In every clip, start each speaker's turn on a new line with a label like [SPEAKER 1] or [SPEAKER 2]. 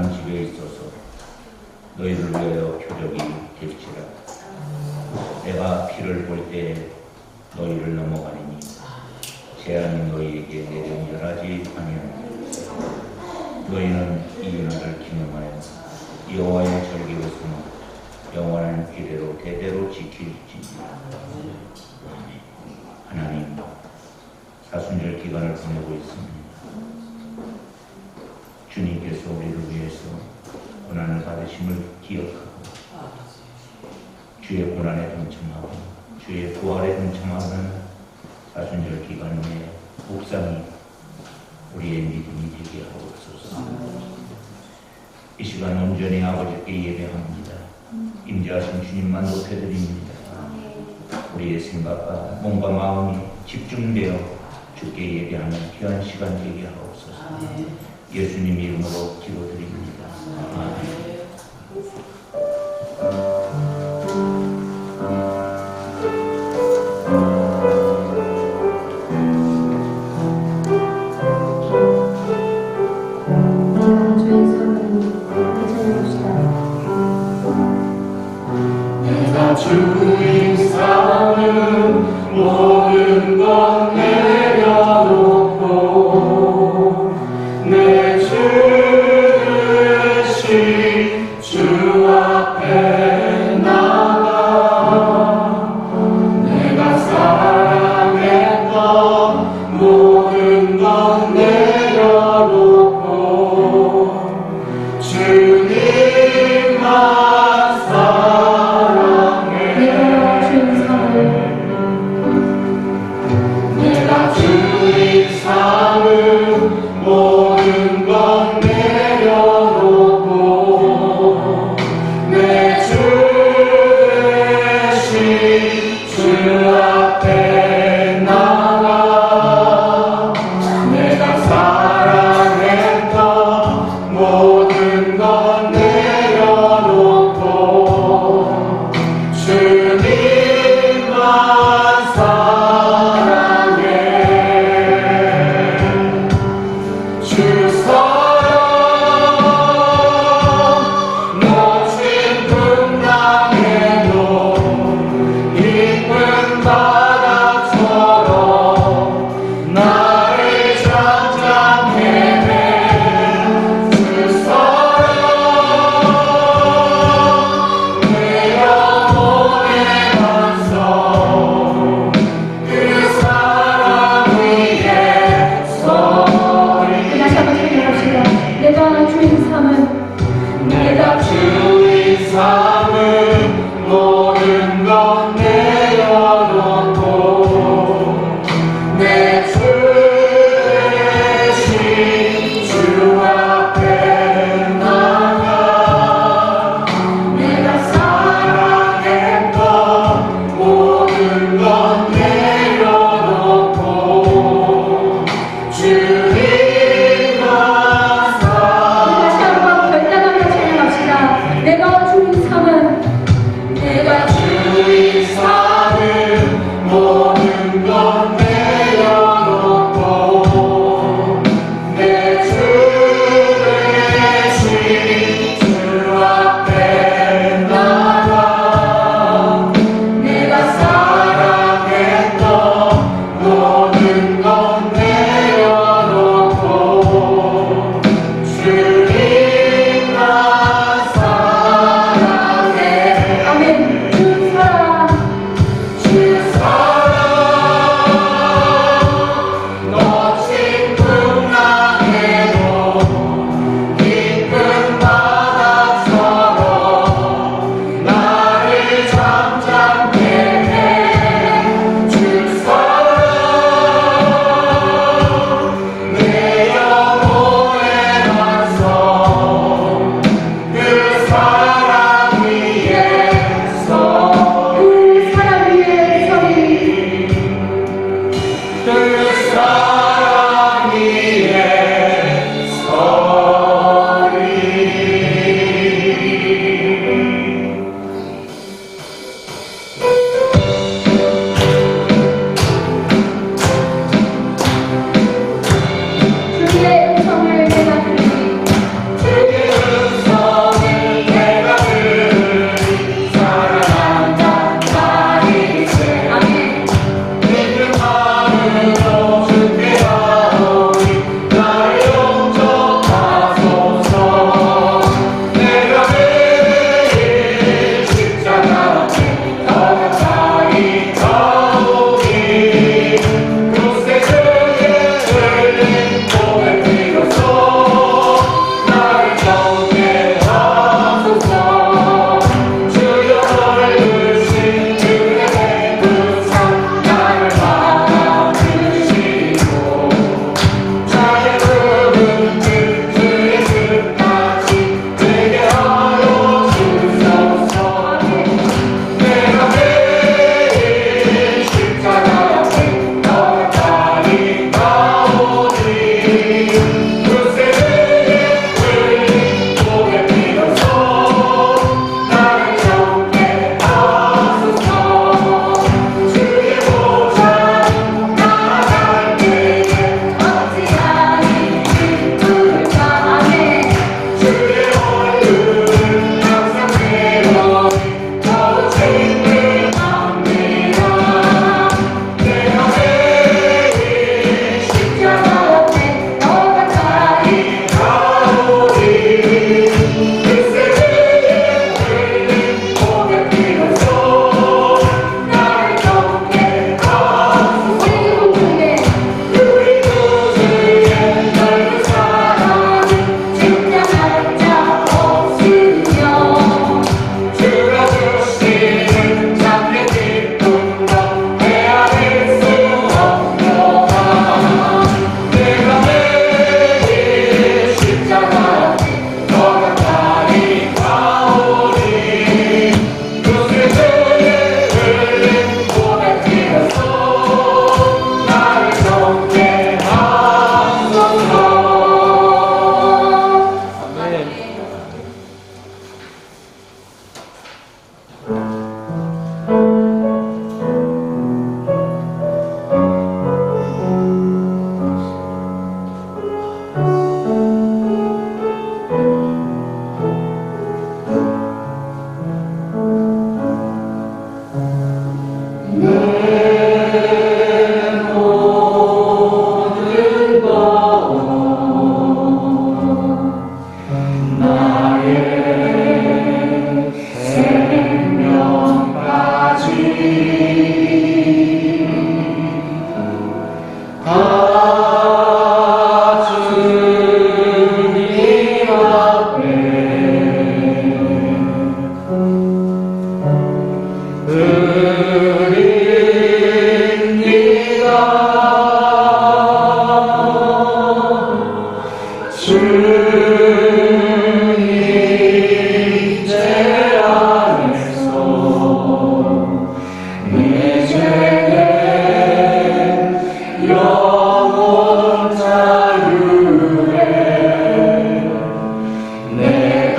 [SPEAKER 1] 사는 집에 있어서 너희를 위하여 표적이 될지라. 내가 피를 볼 때 너희를 넘어가리니 재앙이 너희에게 내려멸하지 아니하리니 너희는 이 은혜를 기념하여 여호와의 절기로 삼아 영원한 이래로 대대로 지킬지니라. 하나님, 사순절 기간을 보내고 있습니다. 주님께서 우리를 위해서 고난을 받으심을 기억하고 주의 고난에 동참하고 주의 부활에 동참하는 사순절 기간 내에 묵상이 우리의 믿음이 되게 하옵소서. 이 시간 온전히 아버지께 예배합니다. 임재하신 주님만 높여드립니다. 우리의 생각과 몸과 마음이 집중되어 주께 예배하는 귀한 시간 되게 하옵소서. 예수님 이름으로 기도드립니다. 아멘.
[SPEAKER 2] 주인 사는 모든 것 내려놓고 내 주 대신 주 앞에 나가 내가 사랑했던 모든 것 내려놓고 주님만 모든 것 내려놓고 내 주 대신 주 앞에 나가 내가 사랑했던 모든 것 내려놓고 주님만 사랑해. 주 사랑 모진 풍랑에도 깊은 바다처럼 나를 잠잠해내. 주 사랑 내 영혼의 반성 그 사랑 위에 내가 주인 삼은 모든 것 내려놓고 내 주 대신 주 앞에 나가 내가 사랑했던 모든 것 내려놓고 주님만
[SPEAKER 3] 내가 주인 삼은
[SPEAKER 2] 영원 자유에 내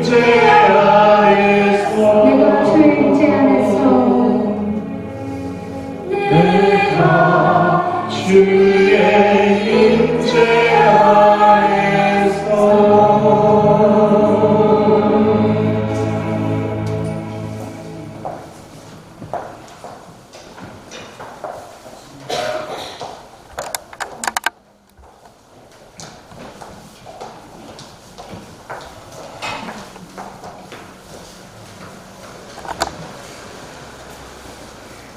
[SPEAKER 2] 임재 아래서
[SPEAKER 3] 내가 주의 임재 안에서
[SPEAKER 2] 내가 주의 임재 아래서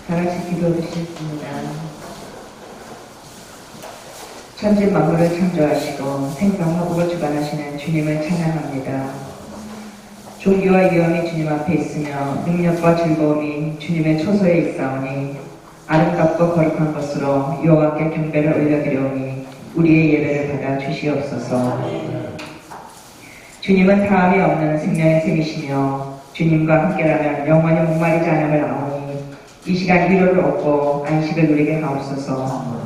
[SPEAKER 4] 다 같이 기도해 주시겠습니다. 천지 만물을 창조하시고 생사화복을 주관하시는 주님을 찬양합니다. 종교와 위엄이 주님 앞에 있으며 능력과 즐거움이 주님의 초소에 있사오니 아름답고 거룩한 것으로 여호와께 경배를 올려드려오니 우리의 예배를 받아 주시옵소서. 주님은 다함이 없는 생명의 샘이시며 주님과 함께라면 영원히 목마르지 않음을 아오니 이 시간 위로를 얻고 안식을 누리게 하옵소서.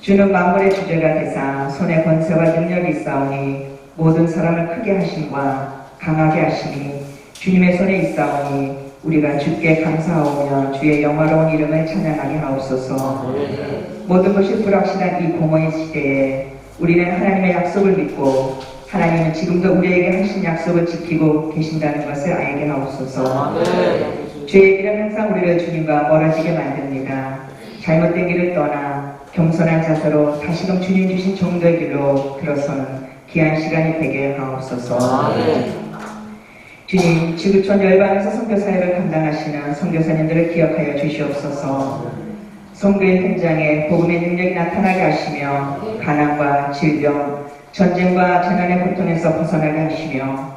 [SPEAKER 4] 주는 만물의 주제가 되사 손에 권세와 능력이 있사오니 모든 사람을 크게 하심과 강하게 하심이 주님의 손에 있사오니 우리가 주께 감사하오며 주의 영화로운 이름을 찬양하게 하옵소서. 모든 것이 불확실한 이 공허의 시대에 우리는 하나님의 약속을 믿고 하나님은 지금도 우리에게 하신 약속을 지키고 계신다는 것을 알게 하옵소서. 죄의 길은 항상 우리를 주님과 멀어지게 만듭니다. 잘못된 길을 떠나 겸손한 자세로 다시금 주님 주신 종도의 길로 들어서는 귀한 시간이 되게 하옵소서. 주님, 지구촌 열방에서 선교 사역을 감당하시는 선교사님들을 기억하여 주시옵소서. 선교의 현장에 복음의 능력이 나타나게 하시며 가난과 질병, 전쟁과 재난의 고통에서 벗어나게 하시며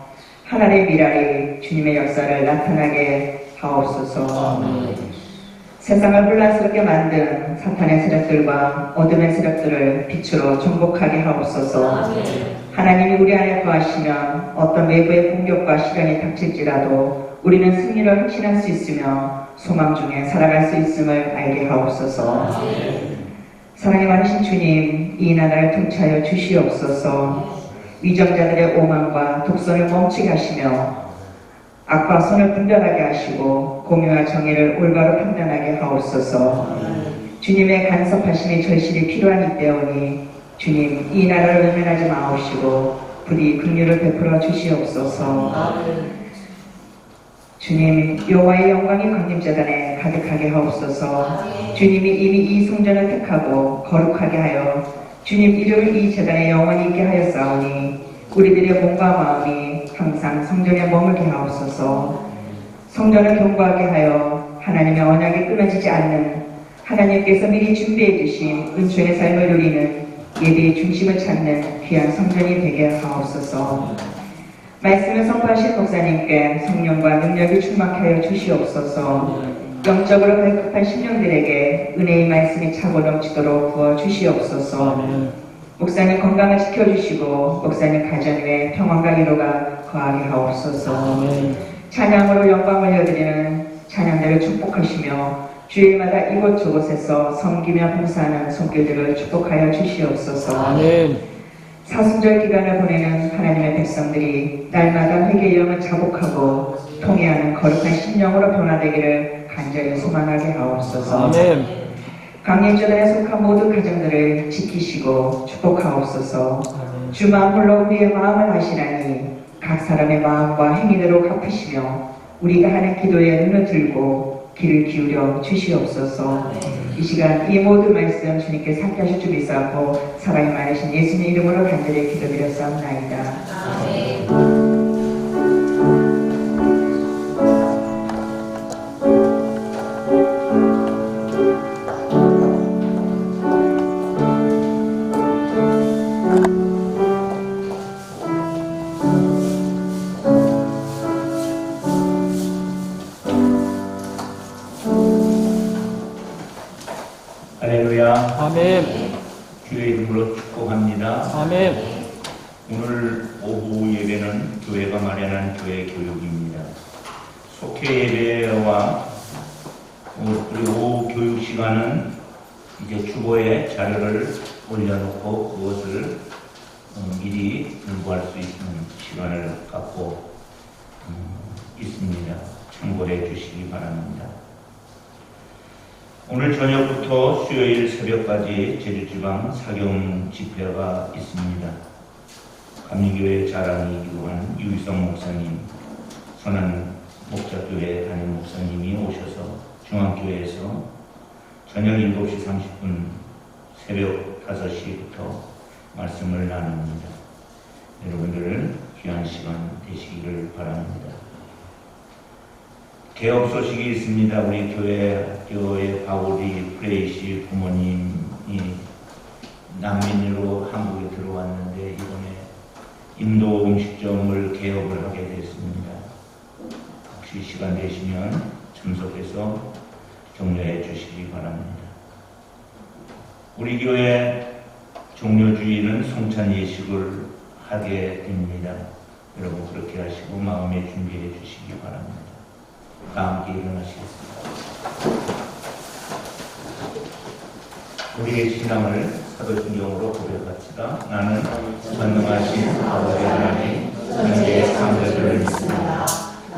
[SPEAKER 4] 하나님의 미랄이 주님의 역사를 나타나게 하옵소서. 세상을 혼란스럽게 만든 사탄의 세력들과 어둠의 세력들을 빛으로 정복하게 하옵소서. 하나님이 우리 안에 거하시면 어떤 외부의 공격과 시련이 닥칠지라도 우리는 승리를 확신할 수 있으며 소망 중에 살아갈 수 있음을 알게 하옵소서. 사랑이 많으신 주님, 이 나라를 통치하여 주시옵소서. 위정자들의 오만과 독선을 멈추게 하시며 악과 선을 분별하게 하시고 공의와 정의를 올바로 판단하게 하옵소서. 주님의 간섭하심이 절실히 필요한 이때오니 주님, 이 나라를 외면하지 마옵시고 부디 긍휼을 베풀어 주시옵소서. 주님, 여호와의 영광이 광림재단에 가득하게 하옵소서. 주님이 이미 이 성전을 택하고 거룩하게 하여 주님 이름을 이 재단에 영원히 있게 하였사오니 우리들의 몸과 마음이 항상 성전에 머물게 하옵소서. 성전을 견고하게 하여 하나님의 언약이 끊어지지 않는 하나님께서 미리 준비해 주신 은총의 삶을 누리는 예배의 중심을 찾는 귀한 성전이 되게 하옵소서. 말씀을 선포하신 목사님께 성령과 능력이 충만케 하여 주시옵소서. 영적으로 발급한 심령들에게 은혜의 말씀이 차고 넘치도록 부어 주시옵소서. 목사님 건강을 지켜주시고 목사님 가정 위에 평안과 위로가 거하게 하옵소서. 찬양으로 영광 올려드리는 찬양대를 축복하시며 주일마다 이곳저곳에서 섬기며 봉사하는 손길들을 축복하여 주시옵소서. 사순절 기간을 보내는 하나님의 백성들이 날마다 회개의 영을 자복하고 통회하는 거룩한 심령으로 변화되기를 간절히 소망하게 하옵소서. 강림주단에 속한 모든 가정들을 지키시고 축복하옵소서. 주만 홀로 우리의 마음을 아시나니 각 사람의 마음과 행위대로 갚으시며 우리가 하는 기도에 눈을 들고 귀를 기울여 주시옵소서. 이 시간 이 모든 말씀 주님께 함께 하실 줄 믿사옵고 사랑이 많으신 예수님 이름으로 간절히 기도드렸사옵나이다.
[SPEAKER 1] 할렐루야.
[SPEAKER 5] 아멘.
[SPEAKER 1] 주의 이름으로 축복합니다.
[SPEAKER 5] 아멘.
[SPEAKER 1] 오늘 오후 예배는 교회가 마련한 교회 교육입니다. 속회 예배와 우리 오후 교육 시간은 이제 주보에 자료를 올려놓고 그것을 미리 공부할 수 있는 시간을 갖고 있습니다. 참고해 주시기 바랍니다. 오늘 저녁부터 수요일 새벽까지 제주지방 사경 집회가 있습니다. 감리교회 자랑이기도 한 유희성 목사님, 선한 목자교회 담임 목사님이 오셔서 중앙교회에서 저녁 7시 30분 새벽 5시부터 말씀을 나눕니다. 여러분들 귀한 시간 되시기를 바랍니다. 개업 소식이 있습니다. 우리 교회 바오리 프레이시 부모님이 난민으로 한국에 들어왔는데 이번에 인도 음식점을 개업을 하게 됐습니다. 혹시 시간 되시면 참석해서 격려해 주시기 바랍니다. 우리 교회 종료주일은 성찬 예식을 하게 됩니다. 여러분 그렇게 하시고 마음에 준비해 주시기 바랍니다. 다 함께 일어나시겠습니다. 우리의 신앙을 사도신경으로 고백합시다. 나는 전능하신 아버지 하나님 천지의 창조주를 믿습니다.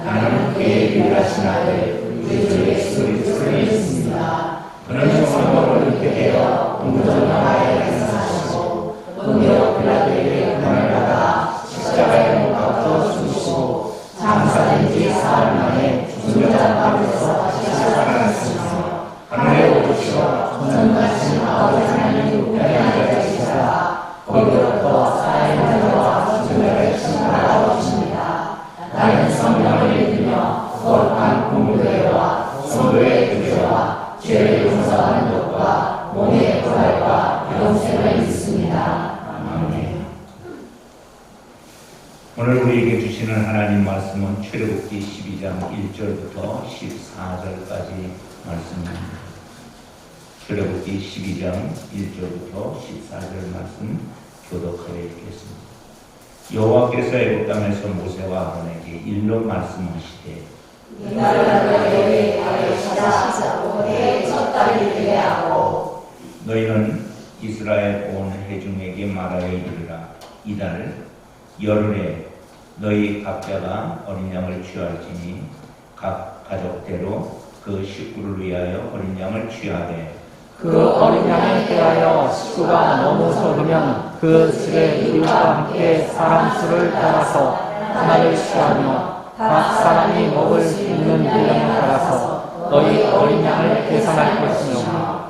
[SPEAKER 1] 나는 그의 유일하신 아들 우리 주 예수 그리스도를 믿습니다. 그는 성령으로 잉태되어 동정나라에 행사하시고 본디오 빌라도에게 고난을 받아 십자가에 못 박혀 죽으시고 장사된 지 사흘 만에 죽은 자 가운데서 다시 살아났으며 하늘에 오르시어 전능하신 아버지 하나님 우편에 앉아 계시다가 거기로부터 살아있는 자와 죽은 자를 심판하러 오십니다. 나는 성령을 믿으며 거룩한 공교회와 성도의 교제와 죄를 용서하는 것과 몸의 부활과 영생을 믿습니다. 아멘. 오늘 우리에게 주시는 하나님 말씀은 출애굽기 12장 1절부터 14절까지 말씀입니다. 출애굽기 12장 1절부터 14절 말씀 교독하여 읽겠습니다. 여호와께서 애굽 땅에서 모세와 아론에게 일러 말씀하시되 너희는 이스라엘 온 회중에게 말하여 이르라. 이달 열흘에 너희 각자가 어린 양을 취할지니 각 가족대로 그 식구를 위하여 어린 양을 취하되
[SPEAKER 5] 그 어린 양에 대하여 식구가 너무 적으면 그 집의 이웃과 함께 사람 수를 따라서 하나를 취하며 각 사람이 먹을 수 있는 분량에 따라서 너희 어린 양을 계산할 것이며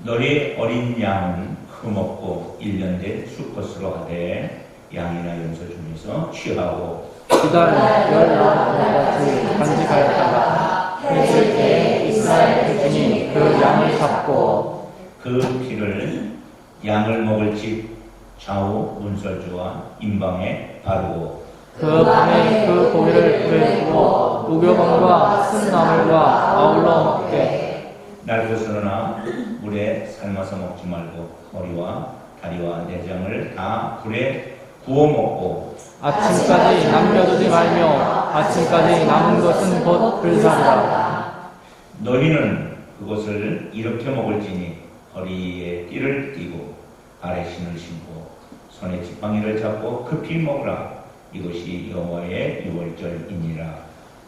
[SPEAKER 1] 너희 어린 양은 흠없고 1년 된 수컷으로 하되 양이나 염소 중에서 취하고
[SPEAKER 5] 이달 18일까지 간직하였다가 해질 때에 이스라엘 회중이 그 양을 잡고
[SPEAKER 1] 그 피를 양을 먹을 집 좌우 문설주와 임방에 바르고
[SPEAKER 5] 그 밤에 그 고기를 불에 구워 우겨방과 쓴나물과 아울러 먹되
[SPEAKER 1] 날것으로나 물에 삶아서 먹지 말고 머리와 다리와 내장을 다 불에 구워 먹고
[SPEAKER 5] 아침까지 남겨두지 말며 아침까지 남은 것은 곧 불사르라.
[SPEAKER 1] 너희는 그것을 이렇게 먹을지니 허리에 띠를 띠고 발에 신을 신고 손에 지팡이를 잡고 급히 먹으라. 이것이 여호와의 유월절이니라.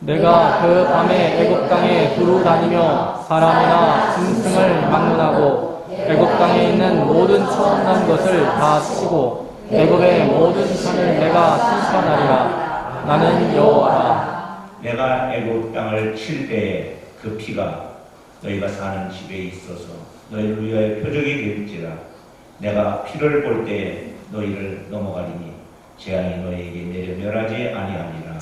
[SPEAKER 5] 내가 그 밤에 애굽 땅에 두루 다니며 사람이나 짐승을 막론하고 애굽 땅에 있는 모든 처음 난 것을 다 치고 애굽의 모든 산을 내가 심판하리라. 나는 여호와라.
[SPEAKER 1] 내가 애굽 땅을 칠 때에 그 피가 너희가 사는 집에 있어서 너희를 위하여 표적이 될지라. 내가 피를 볼 때에 너희를 넘어가리니 재앙이 너희에게 내려 멸하지 아니하리라.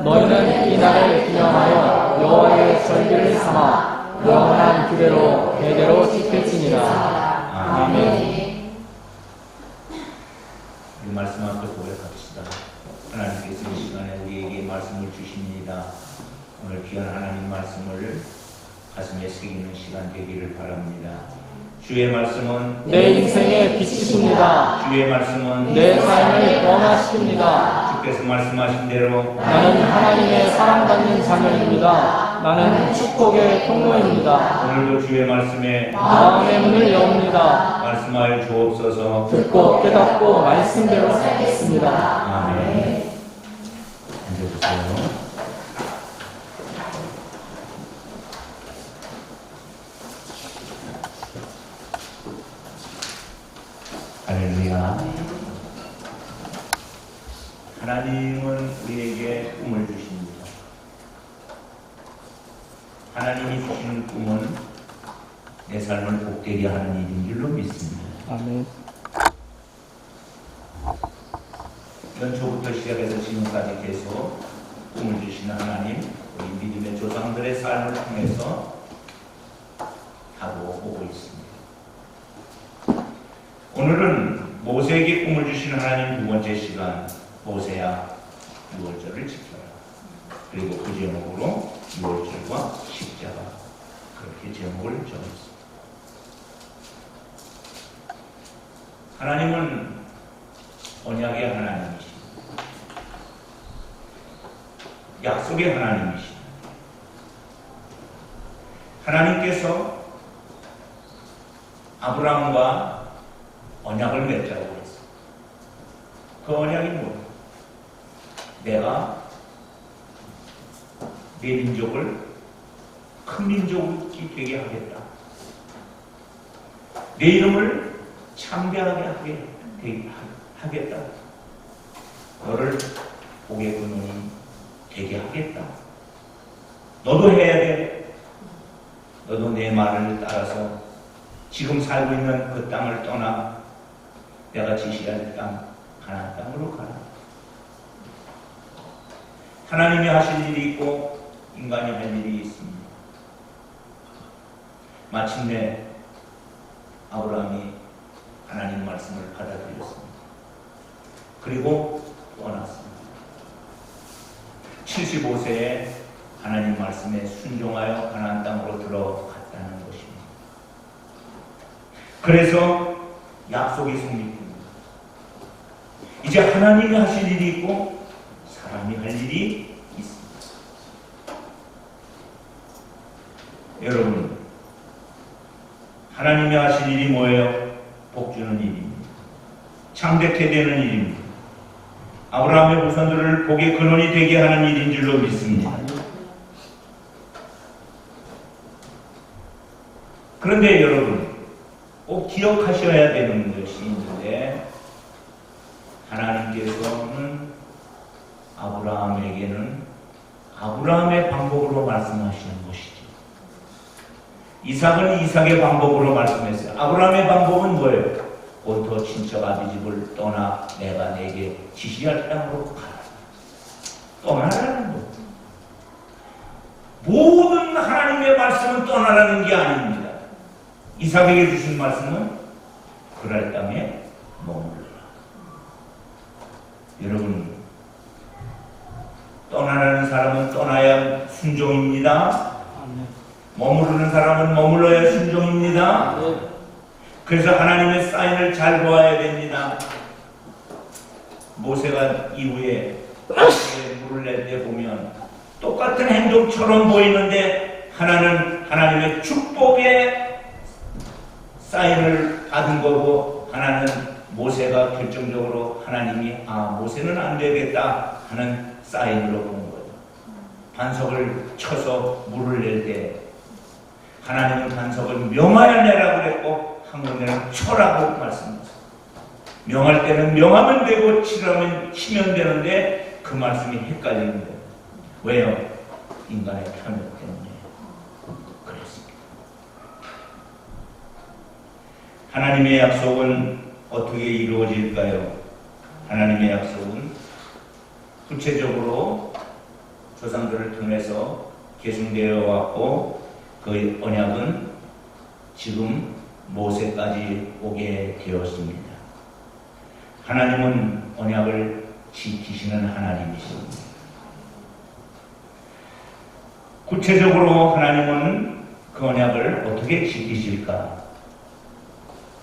[SPEAKER 5] 너희는 이 날을 기념하여 여호와의 절기를 삼아 영원한 규례로 대대로 지킬지니라. 아멘.
[SPEAKER 1] 이 말씀 앞에 고백합시다. 하나님께서 이 시간에 우리에게 말씀을 주십니다. 오늘 귀한 하나님 말씀을 가슴에 새기는 시간 되기를 바랍니다. 주의 말씀은
[SPEAKER 5] 내 인생의 빛이십니다.
[SPEAKER 1] 주의 말씀은
[SPEAKER 5] 내 삶을 변화시킵니다.
[SPEAKER 1] 주께서 말씀하신 대로
[SPEAKER 5] 나는 하나님의 사랑받는 자녀입니다. 나는 축복의 통로입니다.
[SPEAKER 1] 오늘도 주의 말씀에
[SPEAKER 5] 마음의 문을 여옵니다.
[SPEAKER 1] 말씀하여 주옵소서.
[SPEAKER 5] 듣고 깨닫고 말씀대로 살겠습니다.
[SPEAKER 1] 아멘. 앉아주세요. 삶을 복되게 하는 일인 줄로 믿습니다.
[SPEAKER 5] 아멘.
[SPEAKER 1] 연초부터 시작해서 지금까지 계속 꿈을 주시는 하나님, 우리 믿음의 조상들의 삶을 통해서 하고 오고 있습니다. 오늘은 모세에게 꿈을 주시는 하나님 두 번째 시간, 모세야 6월절을 지켜라. 그리고 그 제목으로 6월절과 십자가, 그렇게 제목을 정했습니다. 하나님은 언약의 하나님이십니다. 약속의 하나님이십니다. 하나님께서 아브라함과 언약을 맺자고 했습니다. 그 언약이 뭐예요? 내가 내 민족을 큰 민족이 되게 하겠다. 내 이름을 창대하게 하겠다. 너를 복의 근원이 되게 하겠다. 너도 해야 돼. 너도 내 말을 따라서 지금 살고 있는 그 땅을 떠나 내가 지시할 땅, 가나안 땅으로 가라. 하나님이 하실 일이 있고 인간이 할 일이 있습니다. 마침내 아브라함이 하나님 말씀을 받아들였습니다. 그리고 떠났습니다. 75세에 하나님 말씀에 순종하여 가나안 땅으로 들어갔다는 것입니다. 그래서 약속이 성립됩니다. 이제 하나님이 하실 일이 있고 사람이 할 일이 있습니다. 여러분, 하나님이 하실 일이 뭐예요? 복 주는 일입니다. 창대케 되는 일입니다. 아브라함의 후손들을 복의 근원이 되게 하는 일인 줄로 믿습니다. 그런데 여러분, 꼭 기억하셔야 되는 것이 있는데, 하나님께서는 아브라함에게는 아브라함의 방법으로 말씀하시는 것이죠. 이삭은 이삭의 방법으로 말씀했어요. 아브라함의 방법은 뭐예요? 본토 친척 아비 집을 떠나 내가 내게 지시할 땅으로 가라. 떠나라는 것. 모든 하나님의 말씀은 떠나라는 게 아닙니다. 이삭에게 주신 말씀은 그랄 땅에 머물러라. 여러분, 떠나라는 사람은 떠나야 순종입니다. 머무르는 사람은 머물러야 순종입니다. 그래서 하나님의 사인을 잘 보아야 됩니다. 모세가 이후에 물을 낼 때 보면 똑같은 행동처럼 보이는데 하나는 하나님의 축복의 사인을 받은 거고, 하나는 모세가 결정적으로 하나님이 모세는 안 되겠다 하는 사인으로 본 거죠. 반석을 쳐서 물을 낼 때 하나님은 반석을 명하여 내라고 그랬고 한 군데는 쳐라고 말씀하셨어요. 명할 때는 명하면 되고 치면 되는데 그 말씀이 헷갈리는 거예요. 왜요? 인간의 탐욕 때문에 그랬습니다. 하나님의 약속은 어떻게 이루어질까요? 하나님의 약속은 구체적으로 조상들을 통해서 계승되어 왔고, 그 언약은 지금 모세까지 오게 되었습니다. 하나님은 언약을 지키시는 하나님이십니다. 구체적으로 하나님은 그 언약을 어떻게 지키실까?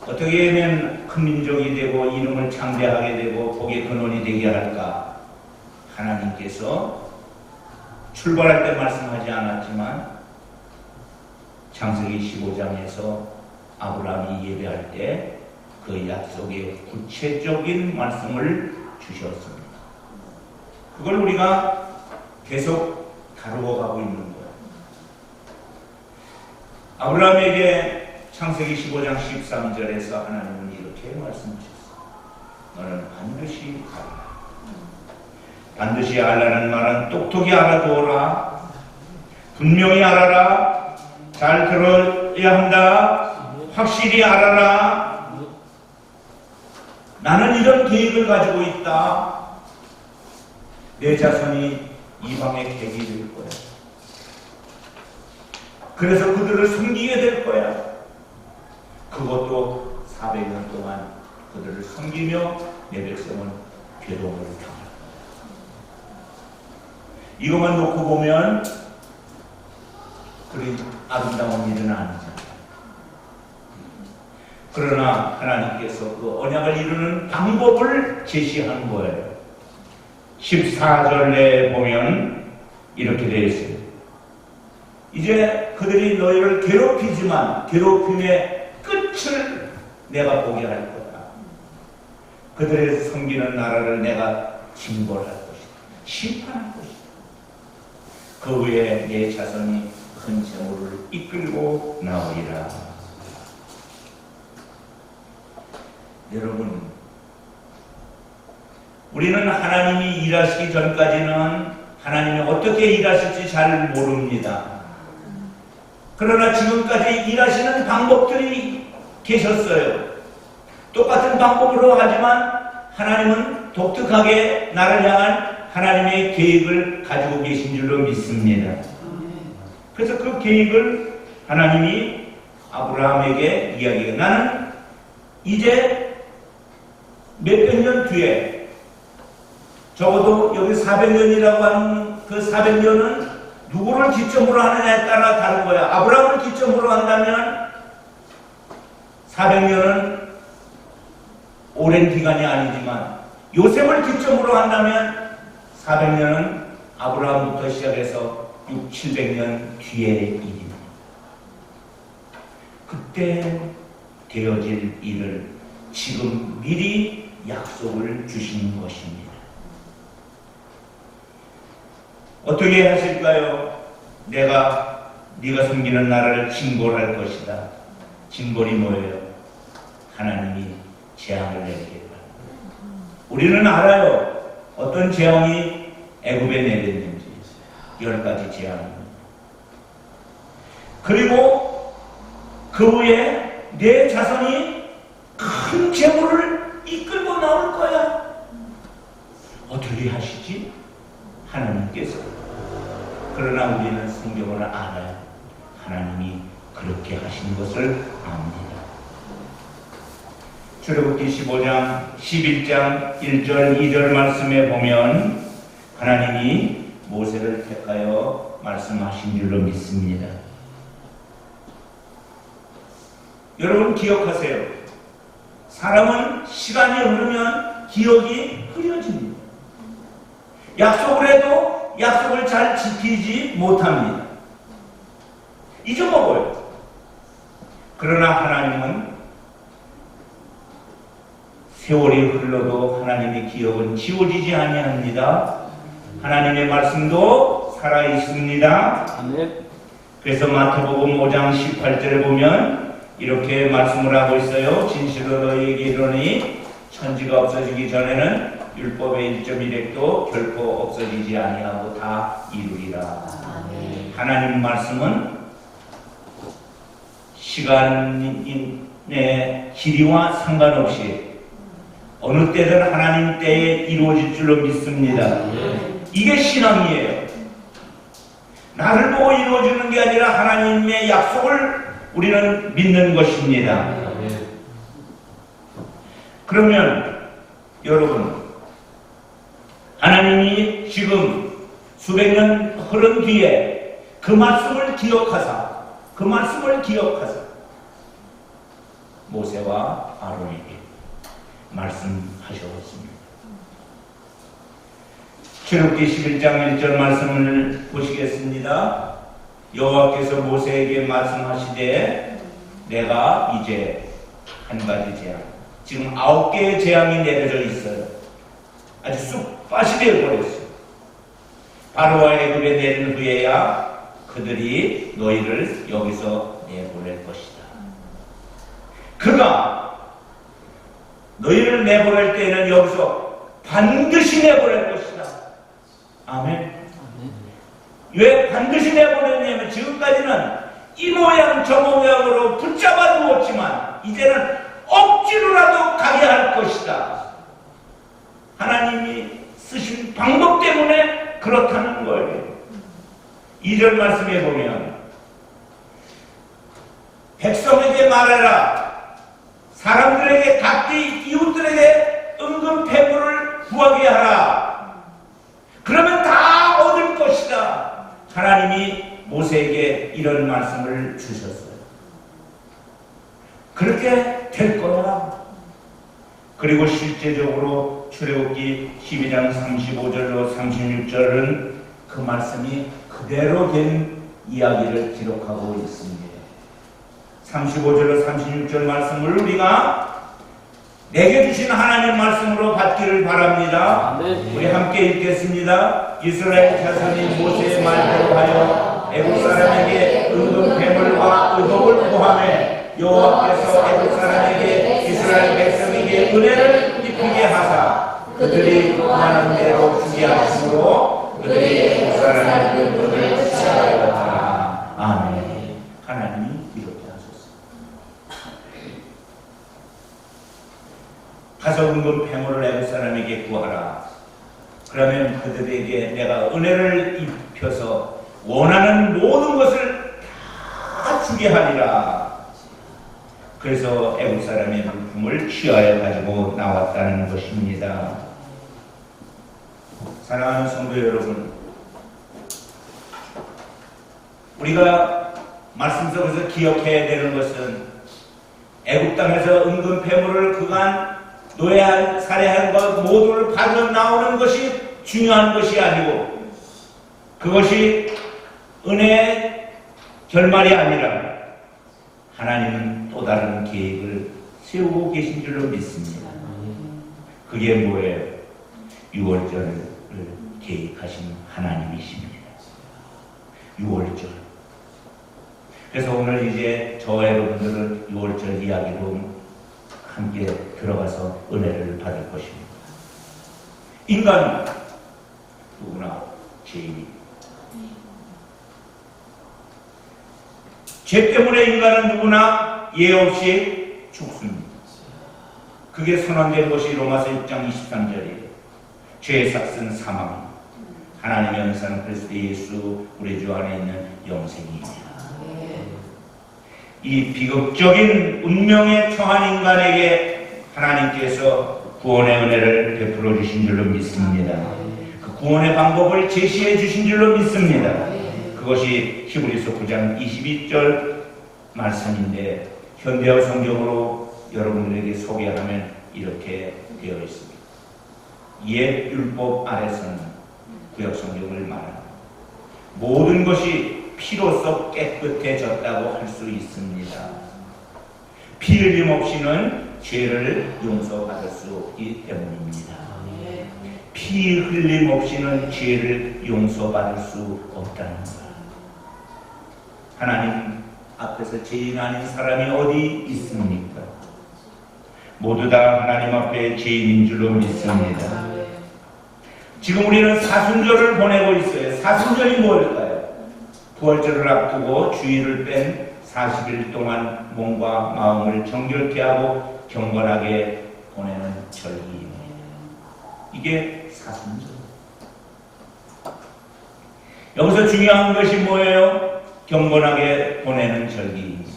[SPEAKER 1] 어떻게 하면 큰 민족이 되고 이름을 창대하게 되고 복의 근원이 되게 할까? 하나님께서 출발할 때 말씀하지 않았지만 창세기 15장에서 아브라함이 예배할 때 그 약속의 구체적인 말씀을 주셨습니다. 그걸 우리가 계속 다루어 가고 있는 거예요. 아브라함에게 창세기 15장 13절에서 하나님은 이렇게 말씀하셨어요. 너는 반드시 가라. 반드시 알라는 말은 똑똑히 알아두어라. 분명히 알아라. 잘 들어야 한다. 확실히 알아라. 나는 이런 계획을 가지고 있다. 내 자손이 이방의 객이 될 거야. 그래서 그들을 섬기게 될 거야. 그것도 400년 동안 그들을 섬기며 내 백성은 괴로움을 당할 거야. 이것만 놓고 보면 그리 아름다운 일은 아니잖아요. 그러나 하나님께서 그 언약을 이루는 방법을 제시한 거예요. 14절에 보면 이렇게 되어 있어요. 이제 그들이 너희를 괴롭히지만 괴롭힘의 끝을 내가 보게 할 거다. 그들의 섬기는 나라를 내가 징벌할 것이다. 심판할 것이다. 그 후에 내 자손이 큰 재물을 이끌고 나오리라. 여러분, 우리는 하나님이 일하시기 전까지는 하나님이 어떻게 일하실지 잘 모릅니다. 그러나 지금까지 일하시는 방법들이 계셨어요. 똑같은 방법으로 하지만 하나님은 독특하게 나를 향한 하나님의 계획을 가지고 계신 줄로 믿습니다. 그래서 그 계획을 하나님이 아브라함에게 이야기해요. 나는 이제 몇백 년 뒤에 적어도 여기 400년이라고 하는 그 400년은 누구를 기점으로 하느냐에 따라 다른 거야. 아브라함을 기점으로 한다면 400년은 오랜 기간이 아니지만 요셉을 기점으로 한다면 400년은 아브라함부터 시작해서 600, 700년 뒤의 일입니다. 그때 되어질 일을 지금 미리 약속을 주시는 것입니다. 어떻게 하실까요? 네가 섬기는 나라를 징벌할 것이다. 징벌이 뭐예요? 하나님이 재앙을 내리겠다. 우리는 알아요. 어떤 재앙이 애굽에 내렸는지. 10가지 재앙입니다. 그리고 그 후에 내 자손이 큰 재물을 이끌고 나올 거야. 어떻게 하시지? 하나님께서. 그러나 우리는 성경을 알아요. 하나님이 그렇게 하신 것을 압니다. 출애굽기 15장 11장 1절 2절 말씀에 보면 하나님이 모세를 택하여 말씀하신 줄로 믿습니다. 여러분 기억하세요. 사람은 시간이 흐르면 기억이 흐려집니다. 약속을 해도 약속을 잘 지키지 못합니다. 잊어먹어요. 그러나 하나님은 세월이 흘러도 하나님의 기억은 지워지지 아니합니다. 하나님의 말씀도 살아있습니다. 그래서 마태복음 5장 18절에 보면 이렇게 말씀을 하고 있어요. 진실로 너희에게 이르노니 천지가 없어지기 전에는 율법의 1.1획도 결코 없어지지 아니하고 다 이루리라. 하나님 말씀은 시간의 길이와 상관없이 어느 때든 하나님 때에 이루어질 줄로 믿습니다. 이게 신앙이에요. 나를 보고 이루어지는 게 아니라 하나님의 약속을 우리는 믿는 것입니다. 그러면 여러분, 하나님이 지금 수백 년 흐른 뒤에 그 말씀을 기억하사 모세와 아론에게 말씀하셨습니다. 출애굽기 11장 1절 말씀을 보시겠습니다. 여호와께서 모세에게 말씀하시되 내가 이제 한 가지 재앙, 지금 9개의 재앙이 내려져 있어요. 아주 쑥 빠시게 버렸어요. 바로와 애굽에 내린 후에야 그들이 너희를 여기서 내보낼 것이다. 그가 너희를 내보낼 때에는 여기서 반드시 내보낼 것이다. 아멘. 왜 반드시 내보냈냐면 지금까지는 이 모양 저 모양으로 붙잡아 두었지만 이제는 억지로라도 가게 할 것이다. 하나님이 쓰신 방법 때문에 그렇다는 거예요. 2절 말씀에 보면 백성에게 말해라. 사람들에게 각기 이웃들에게 은금 패물을 구하게 하라. 그러면 다 얻을 것이다. 하나님이 모세에게 이런 말씀을 주셨어요. 그렇게 될 거야. 그리고 실제적으로 출애굽기 12장 35절로 36절은 그 말씀이 그대로 된 이야기를 기록하고 있습니다. 35절로 36절 말씀을 우리가 내게 주신 하나님 말씀으로 받기를 바랍니다. 우리 함께 읽겠습니다. 이스라엘 자손이 모세의 말대로 하여 애국 사람에게 은금 배물과 의복을 구하매 여호와께서 애국 사람에게 이스라엘 백성에게 은혜를 입히게 하사 그들이 구하는 대로 주게 하심으로 그들이 애국 사람의 은금을 취하였다. 아멘. 하나님이 이렇게 하셨습니다. 가서 은금 배물을 애국 사람에게 구하라. 그러면 그들에게 내가 은혜를 입혀서 원하는 모든 것을 다 주게 하리라. 그래서 애국 사람의 물품을 취하여 가지고 나왔다는 것입니다. 사랑하는 성도 여러분, 우리가 말씀 속에서 기억해야 되는 것은 애국 땅에서 은금 패물을 그간 노예 살해한 것 모두를 가져 나오는 것이 중요한 것이 아니고 그것이 은혜의 결말이 아니라 하나님은 또 다른 계획을 세우고 계신 줄로 믿습니다. 그게 뭐예요? 6월절을 계획하신 하나님이십니다. 6월절. 그래서 오늘 이제 저와 여러분들은 6월절 이야기로 함께 들어가서 은혜를 받을 것입니다. 인간은 누구나 죄인입니다. 죄 때문에 인간은 누구나 예 없이 죽습니다. 그게 선언된 것이 로마서 6장 23절이에요. 죄의 삭은 사망입니다. 하나님의 은사는 그리스도 예수 우리 주 안에 있는 영생입니다. 이 비극적인 운명에 처한 인간에게 하나님께서 구원의 은혜를 베풀어 주신 줄로 믿습니다. 그 구원의 방법을 제시해 주신 줄로 믿습니다. 그것이 히브리서 9장 22절 말씀인데 현대어 성경으로 여러분들에게 소개하면 이렇게 되어 있습니다. 옛 율법 아래서는 구약 성경을 말합니다. 모든 것이 피로써 깨끗해졌다고 할 수 있습니다. 피 흘림 없이는 죄를 용서받을 수 없기 때문입니다. 피 흘림 없이는 죄를 용서받을 수 없다는 것. 하나님 앞에서 죄인 아닌 사람이 어디 있습니까? 모두 다 하나님 앞에 죄인인 줄로 믿습니다. 지금 우리는 사순절을 보내고 있어요. 사순절이 뭘까요? 부활절을 앞두고 주일을 뺀 40일 동안 몸과 마음을 정결케 하고 경건하게 보내는 절기입니다. 이게 사순절. 여기서 중요한 것이 뭐예요? 경건하게 보내는 절기입니다.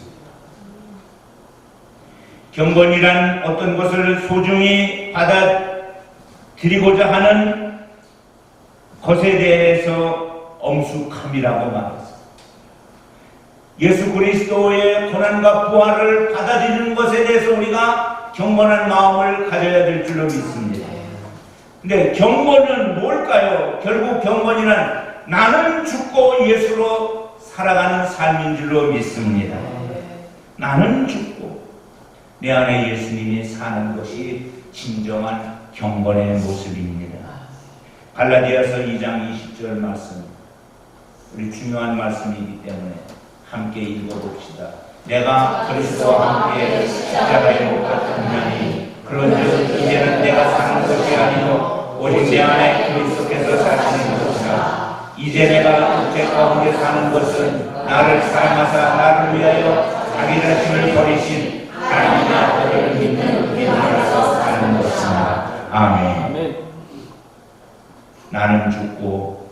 [SPEAKER 1] 경건이란 어떤 것을 소중히 받아들이고자 하는 것에 대해서 엄숙함이라고 말했습니다. 예수 그리스도의 고난과 부활을 받아들이는 것에 대해서 우리가 경건한 마음을 가져야 될 줄로 믿습니다. 근데 경건은 뭘까요? 결국 경건이란 나는 죽고 예수로 살아가는 삶인 줄로 믿습니다. 나는 죽고 내 안에 예수님이 사는 것이 진정한 경건의 모습입니다. 갈라디아서 2장 20절 말씀, 우리 중요한 말씀이기 때문에 함께 읽어봅시다. 내가 그리스도와 함께 십자가에 못 박혔나니 그런즉 이제는 내가 사는 것이 아니요 오직 내 안에 그리스도께서 사시는 것이라. 이제 내가 육체 가운데 사는 것은 나를 사랑하사 나를 위하여 자기 자신을 버리신 하나님과 그를 믿는 우리나라에서 사는 것이다. 아멘.
[SPEAKER 5] 아멘.
[SPEAKER 1] 나는 죽고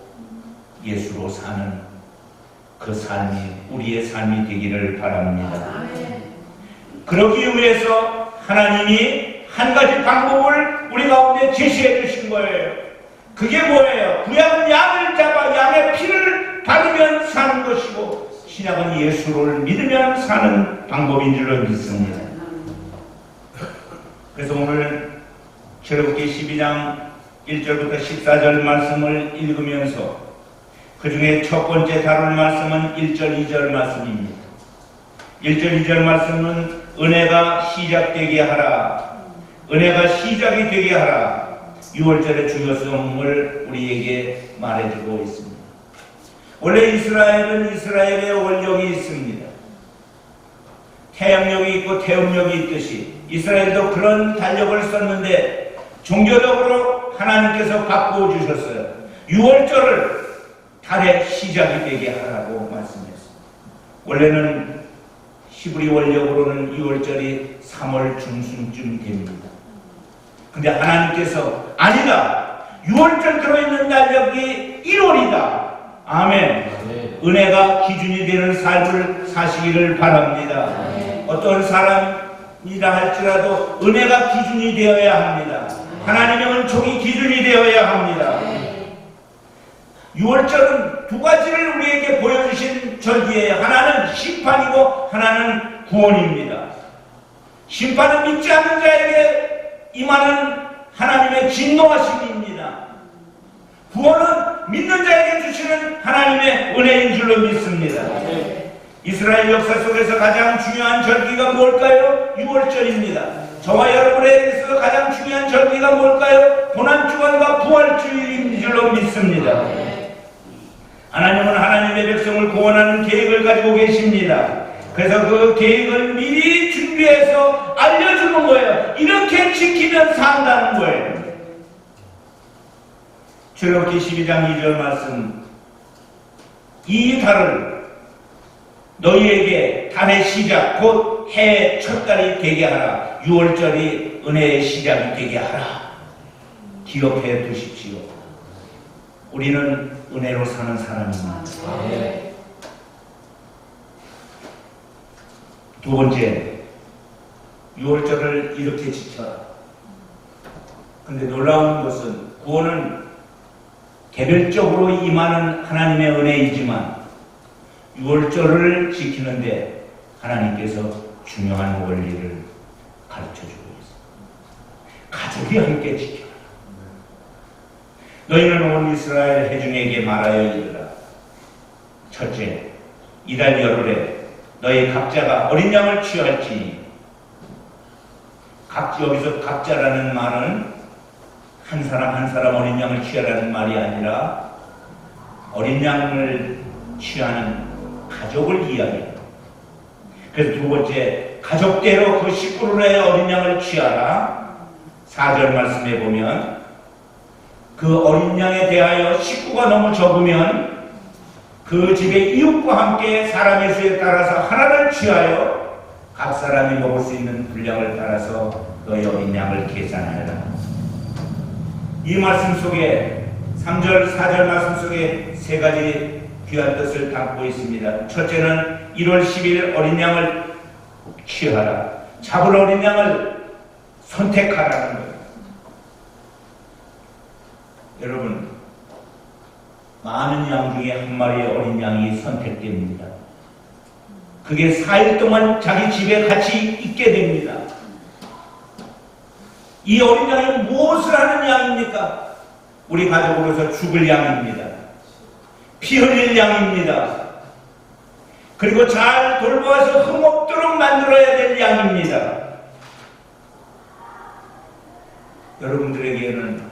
[SPEAKER 1] 예수로 사는 그 삶이 우리의 삶이 되기를 바랍니다. 그러기 위해서 하나님이 한 가지 방법을 우리 가운데 제시해 주신 거예요. 그게 뭐예요? 구약은 양을 잡아 양의 피를 바르면 사는 것이고 신약은 예수를 믿으면 사는 방법인 줄로 믿습니다. 그래서 오늘 출애굽기 12장 1절부터 14절 말씀을 읽으면서 그 중에 첫 번째 다룰 말씀은 1절, 2절 말씀입니다. 1절, 2절 말씀은 은혜가 시작되게 하라. 은혜가 시작이 되게 하라. 6월절의 중요성을 우리에게 말해주고 있습니다. 원래 이스라엘은 이스라엘의 원력이 있습니다. 태양력이 있고 태음력이 있듯이 이스라엘도 그런 달력을 썼는데 종교적으로 하나님께서 바꾸어 주셨어요. 6월절을 달의 시작이 되게 하라고 말씀했습니다. 원래는 히브리 원력으로는 6월절이 3월 중순쯤 됩니다. 근데 하나님께서 아니다. 6월절 들어있는 달력이 1월이다. 아멘. 은혜가 기준이 되는 삶을 사시기를 바랍니다. 어떤 사람이라 할지라도 은혜가 기준이 되어야 합니다. 하나님의 은총이 기준이 되어야 합니다. 6월절은 두 가지를 우리에게 보여주신 절기예요. 하나는 심판이고 하나는 구원입니다. 심판은 믿지 않는 자에게 임하는 하나님의 진노하심입니다. 구원은 믿는 자에게 주시는 하나님의 은혜인 줄로 믿습니다. 이스라엘 역사 속에서 가장 중요한 절기가 뭘까요? 6월절입니다. 저와 여러분에게 있어서 가장 중요한 절기가 뭘까요? 고난주간과 부활주일인 줄로 믿습니다. 하나님은 하나님의 백성을 구원하는 계획을 가지고 계십니다. 그래서 그 계획을 미리 준비해서 알려주는 거예요. 이렇게 지키면 산다는 거예요. 출애굽기 12장 2절 말씀, 이 달을 너희에게 달의 시작 곧 해의 첫 달이 되게 하라. 6월절이 은혜의 시작이 되게 하라. 기억해 두십시오. 우리는 은혜로 사는 사람입니다. 두 번째, 6월절을 이렇게 지켜라. 근데 놀라운 것은 구원은 개별적으로 임하는 하나님의 은혜이지만 6월절을 지키는데 하나님께서 중요한 원리를 가르쳐주고 있습니다. 가족이 함께 지켜라. 너희는 온 이스라엘 회중에게 말하여 이르라. 첫째, 이달 열흘에 너희 각자가 어린 양을 취할지니, 여기서 각자라는 말은 한 사람 한 사람 어린 양을 취하라는 말이 아니라 어린 양을 취하는 가족을 이야기합니다. 그래서 두 번째, 가족대로 그 식구를 해 어린 양을 취하라. 4절 말씀에 보면 그 어린 양에 대하여 식구가 너무 적으면 그 집의 이웃과 함께 사람의 수에 따라서 하나를 취하여 각 사람이 먹을 수 있는 분량을 따라서 너희 어린 양을 계산하라. 이 말씀 속에 3절, 4절 말씀 속에 세 가지 귀한 뜻을 담고 있습니다. 첫째는 1월 10일 어린 양을 취하라. 잡을 어린 양을 선택하라는 거예요. 여러분, 많은 양 중에 한 마리의 어린 양이 선택됩니다. 그게 4일 동안 자기 집에 같이 있게 됩니다. 이 어린 양이 무엇을 하는 양입니까? 우리 가족으로서 죽을 양입니다. 피 흘릴 양입니다. 그리고 잘 돌보아서 흠없도록 만들어야 될 양입니다. 여러분들에게는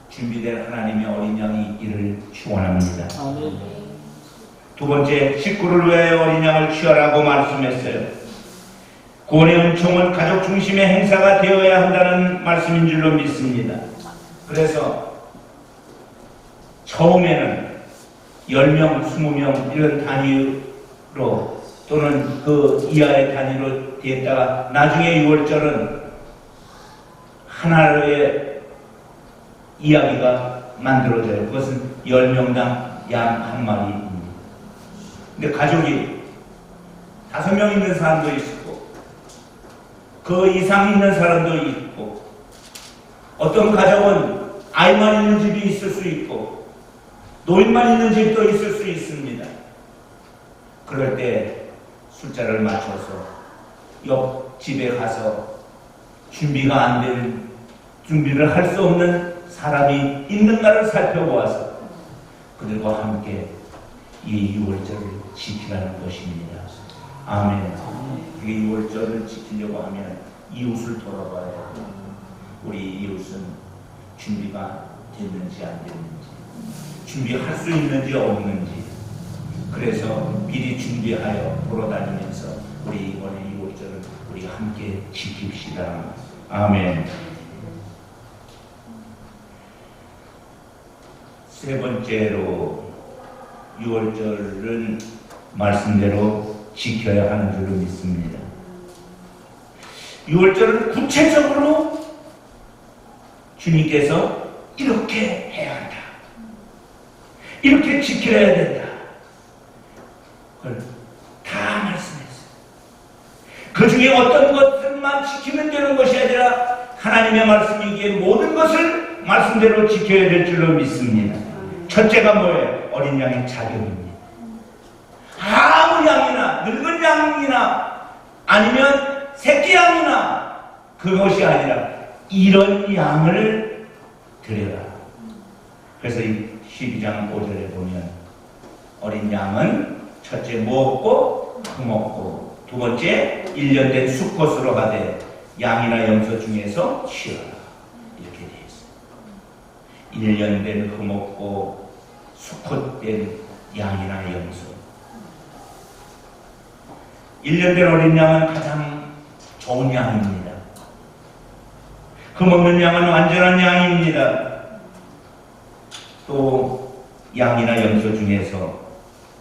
[SPEAKER 1] 준비된 하나님의 어린 양이 있기를 축원합니다. 두 번째, 식구를 위하여 어린 양을 취하라고 말씀했어요. 구원의 은총은 가족 중심의 행사가 되어야 한다는 말씀인 줄로 믿습니다. 그래서 처음에는 10명, 20명 이런 단위 또는 그 이하의 단위로 됐다가 나중에 6월절은 하나의 이야기가 만들어져요. 그것은 10명당 양 한 마리입니다. 근데 가족이 5명 있는 사람도 있고 그 이상 있는 사람도 있고 어떤 가족은 아이만 있는 집이 있을 수 있고 노인만 있는 집도 있을 수 있습니다. 그럴 때 숫자를 맞춰서 옆집에 가서 준비가 안 되는, 준비를 할 수 없는 사람이 있는가를 살펴보아서 그들과 함께 이 6월절을 지키라는 것입니다. 아멘. 이 6월절을 지키려고 하면 이웃을 돌아봐야 하고 우리 이웃은 준비가 됐는지 안 됐는지, 준비할 수 있는지 없는지, 그래서 미리 준비하여 돌아다니면서 우리 이번에 6월절을 우리 함께 지킵시다. 아멘. 세 번째로 6월절은 말씀대로 지켜야 하는 줄로 믿습니다. 6월절은 구체적으로 주님께서 이렇게 해야 한다, 이렇게 지켜야 된다, 그걸 다 말씀했어요. 그 중에 어떤 것들만 지키면 되는 것이 아니라 하나님의 말씀이기에 모든 것을 말씀대로 지켜야 될 줄로 믿습니다. 첫째가 뭐예요? 어린 양의 자격입니다. 아무 양이나 늙은 양이나 아니면 새끼 양이나 그것이 아니라 이런 양을 드려라. 그래서 이 12장 5절에 보면 어린 양은 첫째 먹고 흠없고 두 번째 1년 된 수컷으로 가되 양이나 염소 중에서 취하라, 이렇게 되어 있어요. 1년 된 흠없고 수컷된 양이나 염소. 1년 된 어린 양은 가장 좋은 양입니다. 흠없는 양은 완전한 양입니다. 또 양이나 염소 중에서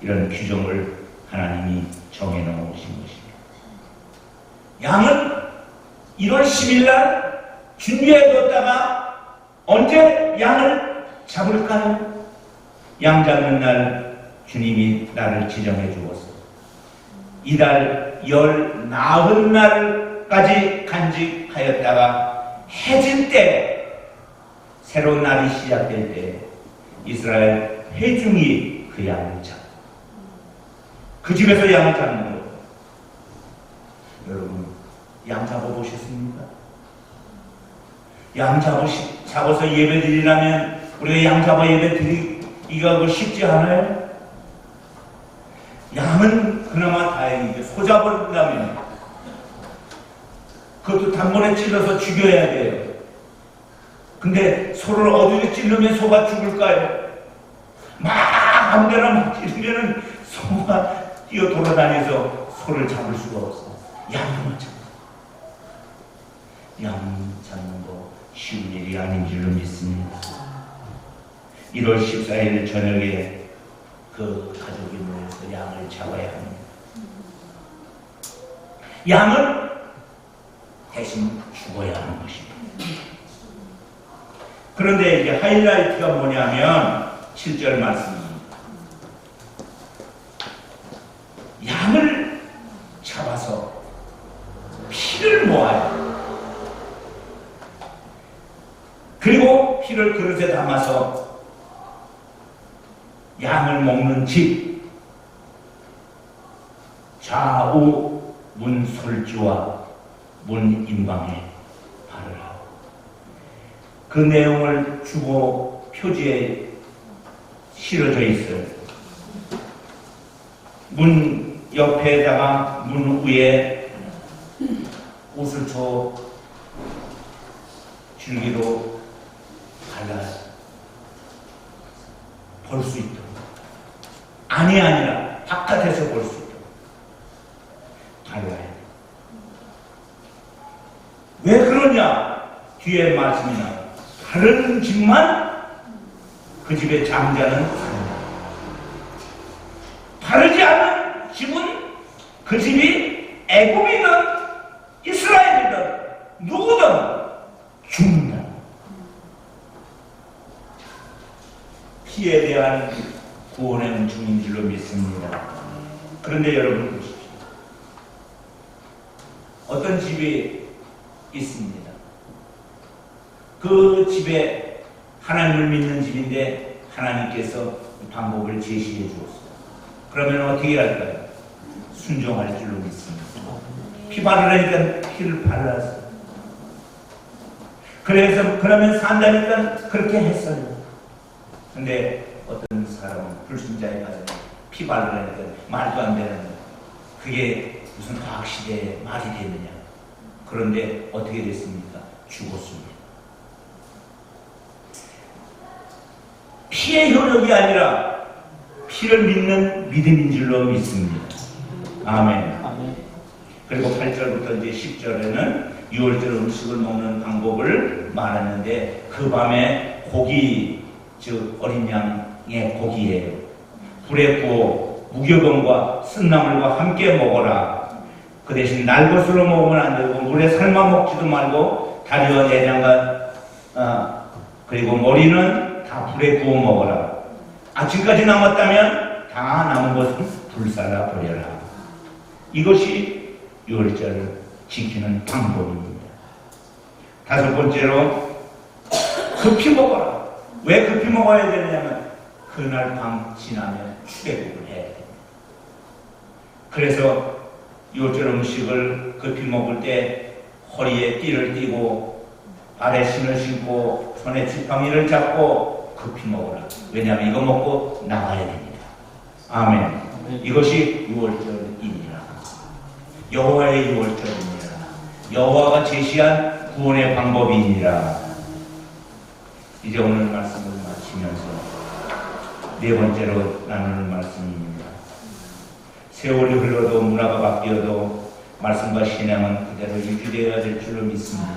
[SPEAKER 1] 이런 규정을 하나님이 정해놓으신 것입니다. 양은 1월 10일 날 준비해뒀다가 언제 양을 잡을까요? 양 잡는 날 주님이 날을 지정해 주었어요. 이달 40날까지 간직하였다가 해질 때, 새로운 날이 시작될 때 이스라엘 회중이 그 양을 잡고 그 집에서 양을 잡는 거예요. 여러분, 양 잡아보셨습니까? 양 잡아서 예배 드리려면 우리가 양 잡아 예배 드리기가 쉽지 않아요? 양은 그나마 다행이죠. 소 잡으려면 그것도 단번에 찔러서 죽여야 돼요. 근데 소를 어디에 찔르면 소가 죽을까요? 막 아무데나 막 찔르면 소가 뛰어 돌아다녀서 소를 잡을 수가 없어요. 양만 잡고. 양 잡는 거 쉬운 일이 아닌 줄로 믿습니다. 1월 14일 저녁에 그 가족이 모여서 양을 잡아야 합니다. 양은 대신 죽어야 하는 것입니다. 그런데 이제 하이라이트가 뭐냐면 7절 말씀입니다. 양을 잡아서 피를 모아요. 그리고 피를 그릇에 담아서 양을 먹는 집 좌우 문 솔지와 문 임방에 바르라. 그 내용을 주보 표지에 실어져 있어요. 문 옆에다가 문 위에 옷을 줘 줄기로 발라요. 볼 수 있도록. 안이 아니라 바깥에서 볼 수 있도록 발라야 돼. 왜 그러냐? 뒤에 말씀이 나와요. 바른 집만 그 집의 장자는 바른다. 바르지 않은 집은 그 집이 애굽이든 이스라엘이든 누구든 죽는다. 피에 대한 구원의 은총인 줄로 믿습니다. 그런데 여러분 보십시오. 어떤 집이 있습니다. 그 집에 하나님을 믿는 집인데 하나님께서 방법을 제시해 주었어요. 그러면 어떻게 할까요? 순종할 줄로 믿습니다. 피 바르라니까 피를 발랐어요. 그래서 그러면 산다니까 그렇게 했어요. 근데 어떤 사람은 불순자에 가서 피 바르라니까 말도 안 되는 거예요. 그게 무슨 과학시대에 말이 되느냐. 그런데 어떻게 됐습니까? 죽었습니다. 피의 효력이 아니라 피를 믿는 믿음인 줄로 믿습니다. 아멘.
[SPEAKER 5] 아멘.
[SPEAKER 1] 그리고 8절부터 이제 10절에는 6월절 음식을 먹는 방법을 말하는데 그 밤에 고기, 즉 어린 양의 고기예요. 불에 구워 무교병과 쓴나물과 함께 먹어라. 그 대신 날 것으로 먹으면 안 되고 물에 삶아 먹지도 말고 다리와 내장과 그리고 머리는 다 불에 구워 먹어라. 아침까지 남았다면 다 남은 것은 불살라 버려라. 이것이 유월절을 지키는 방법입니다. 다섯 번째로 급히 먹어라. 왜 급히 먹어야 되느냐면 그날 밤 지나면 출애굽을 해야 됩니다. 그래서 유월절 음식을 급히 먹을 때 허리에 띠를 띠고 발에 신을 신고 손에 지팡이를 잡고 급히 먹어라. 왜냐하면 이거 먹고 나가야 됩니다. 아멘. 이것이 유월절입니다. 여호와의 유월절입니다. 여호와가 제시한 구원의 방법이니라. 이제 오늘 말씀을 마치면서 네 번째로 나누는 말씀입니다. 세월이 흘러도 문화가 바뀌어도 말씀과 신앙은 그대로 유지되어야 될 줄로 믿습니다.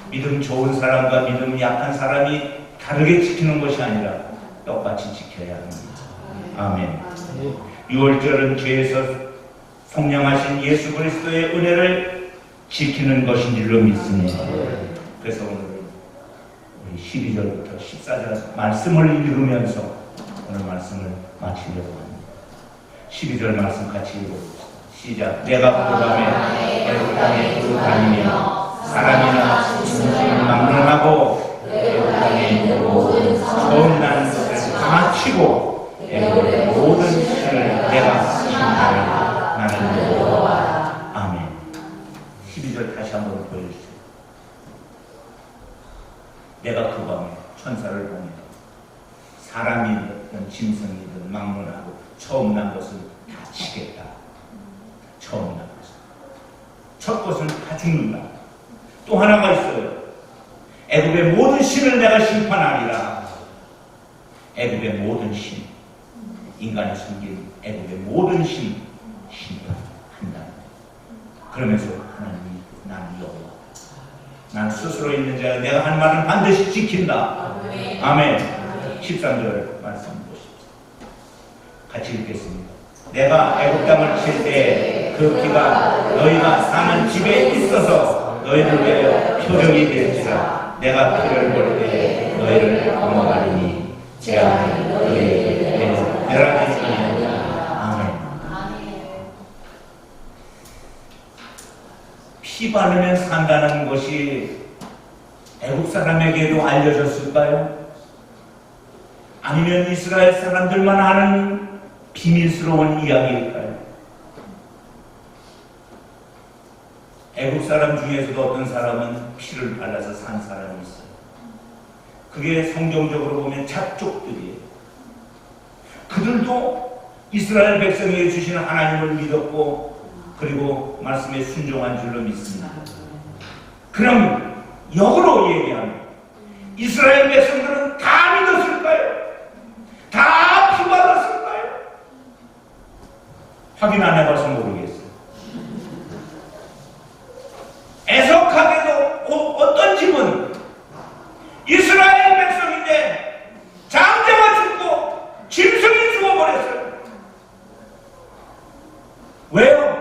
[SPEAKER 1] 믿음 좋은 사람과 믿음 약한 사람이 다르게 지키는 것이 아니라 똑같이 지켜야 합니다. 아멘. 유월절은 죄에서 성령하신 예수 그리스도의 은혜를 지키는 것인 줄로 믿습니다. 그래서 오늘 우리 12절부터 14절 말씀을 읽으면서 오늘 말씀을 마치려고 합니다. 12절 말씀 같이 읽어봅시다. 시작. 내가 그 밤에 애굽 땅에 두루 다니며 사람이나 짐승을 막론하고 애굽 땅에 있는 모든 처음 나는 것을 다 치고 애굽의 모든 신을 내가 심판하리라. 나는 여호와라. 아멘. 12절 다시 한번 보여주세요. 내가 그 밤에 천사를 보내어 사람이든 짐승이든 막론하고 처음 난 것을 다 치겠다. 처음 난 것을. 첫 것은 다 죽는다. 또 하나가 있어요. 애굽의 모든 신을 내가 심판하리라. 애굽의 모든 신, 인간이 숨긴 애굽의 모든 신 심판한다. 그러면서 하나님이 나는 여호와, 난 스스로 있는 자가 내가 한 말은 반드시 지킨다. 아멘. 13절 말씀 보십시오. 같이 읽겠습니다. 내가 애굽 땅을 칠 때 그 피가 너희가 사는 집에 있어서 너희를 위하여 표적이 될지라. 내가 피를 볼 때 너희를 넘어가리니 재앙이 너희에게 멸하지 아니하리라. 아멘. 피 바르면 산다는 것이 애국 사람에게도 알려졌을까요? 아니면 이스라엘 사람들만 아는 비밀스러운 이야기일까요? 애국 사람 중에서도 어떤 사람은 피를 발라서 산 사람이 있어요. 그게 성경적으로 보면 잡족들이에요. 그들도 이스라엘 백성에게 주시는 하나님을 믿었고 그리고 말씀에 순종한 줄로 믿습니다. 그럼 역으로 얘기하면 이스라엘 백성들은 다 믿었을까요? 다 피받았을까요? 확인 안 해봐서 모르겠어요. 애석하게도 어떤 집은 이스라엘 백성인데 장자가 죽고 짐승이 죽어버렸어요. 왜요?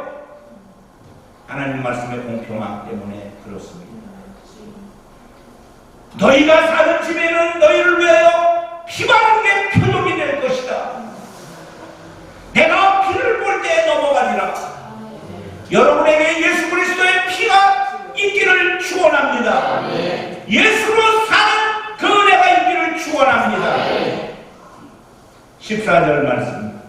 [SPEAKER 1] 하나님 말씀의 공평함 때문에 그렇습니다. 너희가 사는 집에는 너희를 위하여 피가 나는 게 표적이 될 것이다. 내가 피를 볼 때 넘어가리라. 여러분에게 예수 그리스도의 피가 있기를 축원합니다. 예수로 사는 그 은혜가 있기를 축원합니다. 14절 말씀.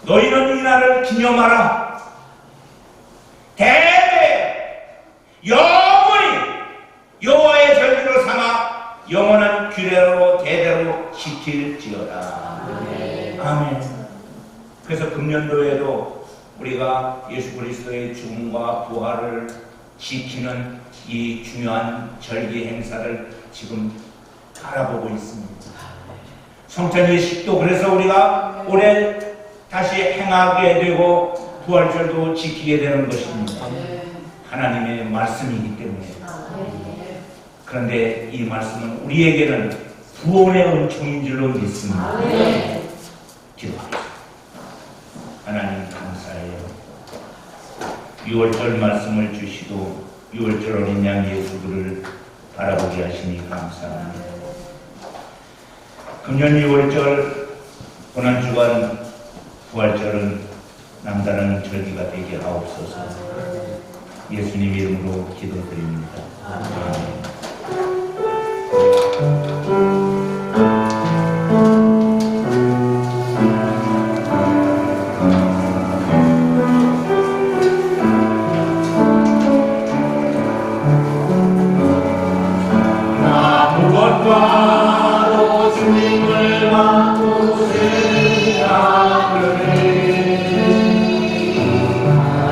[SPEAKER 1] 너희는 이 날을 기념하라. 대대 영원히 여호와의 절기로 삼아 영원한 규례로 대대로 지킬지어다. 아멘. 그래서 금년도에도 우리가 예수 그리스도의 죽음과 부활을 지키는 이 중요한 절기 행사를 지금 바라보고 있습니다. 성찬 예식도 그래서 우리가 올해 다시 행하게 되고 부활절도 지키게 되는 것입니다. 하나님의 말씀이기 때문에. 그런데 이 말씀은 우리에게는 구원의 은총인 줄로 믿습니다. 기도하겠습니다. 하나님 감사해요. 6월절 말씀을 주시고 6월절 어린 양 예수를 바라보게 하시니 감사합니다. 금년 6월절 고난주간 부활절은 남다른 절기가 되게 하옵소서. 예수님 이름으로 기도드립니다. 아멘.
[SPEAKER 2] 무엇과도 주님을 바꾸지 않으리.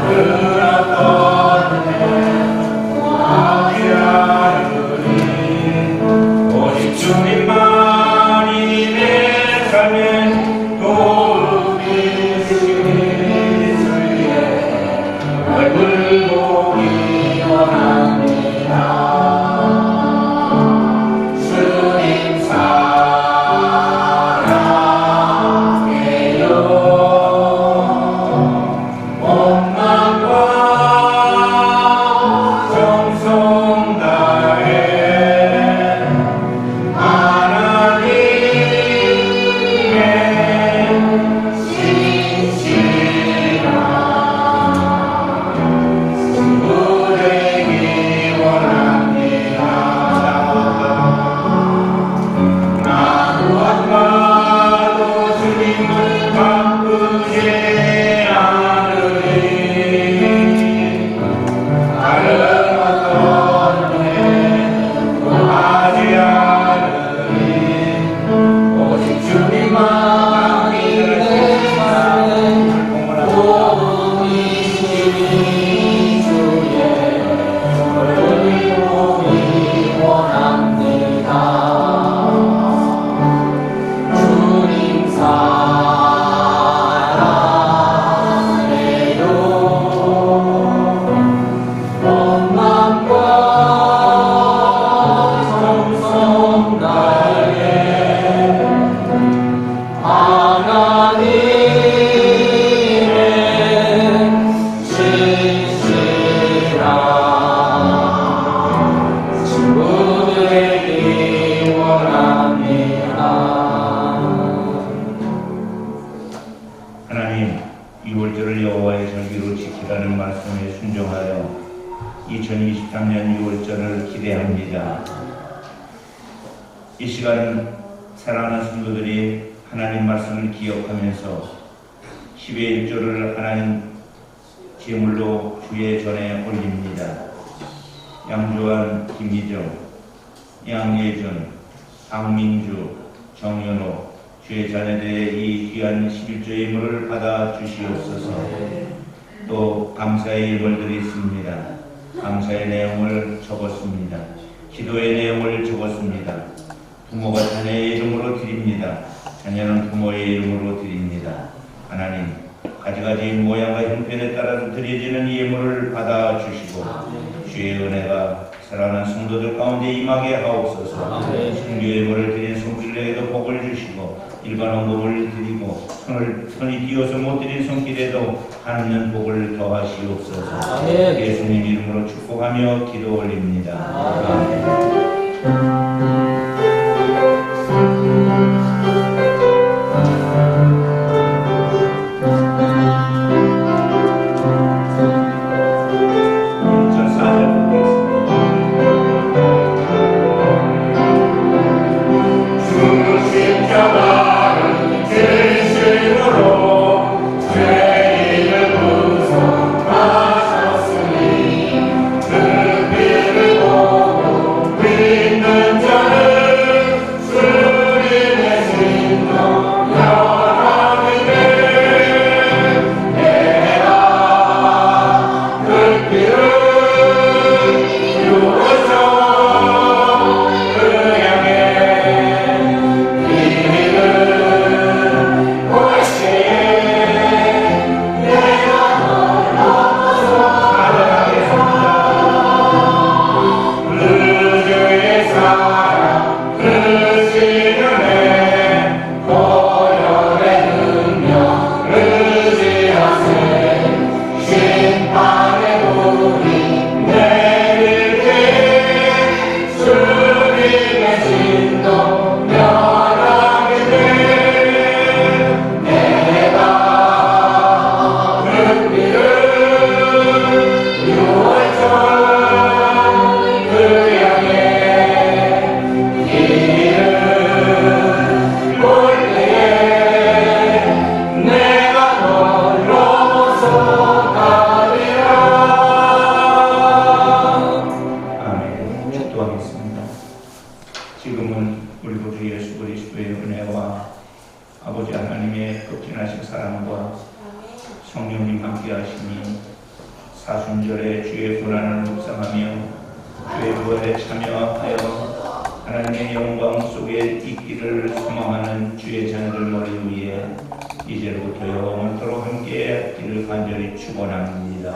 [SPEAKER 2] 그렇던 함께하리니 오직 주님만이 내 삶의 도움이시니 주의 얼굴 보기 원합니다.
[SPEAKER 1] 하나님, 6월절을 여호와의 절기로 지키라는 말씀에 순종하여 2023년 6월절을 기대합니다. 이 시간 사랑하는 성도들이 하나님 말씀을 기억하면서 10의 1조를 하나님 제물로 주의 전에 올립니다. 양조한, 김희정, 양예준, 박민주, 정연호 주의 자녀들의 이 귀한 11조의 물을 받아 주시옵소서. 또 감사의 일벌들이 있습니다. 감사의 내용을 적었습니다. 기도의 내용을 적었습니다. 부모가 자녀의 이름으로 드립니다. 자녀는 부모의 이름으로 드립니다. 하나님, 가지가지 모양과 형편에 따라서 드려지는 이 예물을 받아 주시고 주의 은혜가 사랑하는 성도들 가운데 임하게 하옵소서. 성교의 예물을 드린 성도들에게도 복을 주시고 일반 헌금을 드리고 손이 뒤어서 못 드린 손길에도 하는 복을 더하시옵소서.
[SPEAKER 5] 아멘.
[SPEAKER 1] 예수님 이름으로 축복하며 기도 올립니다. 아멘. 사순절에 주의 고난을 묵상하며 주의 부활에 참여하여 하나님의 영광 속에 있기를 소망하는 주의 자녀들 머리 위에 이제로부터 영원토록 함께 있기를 간절히 축원합니다.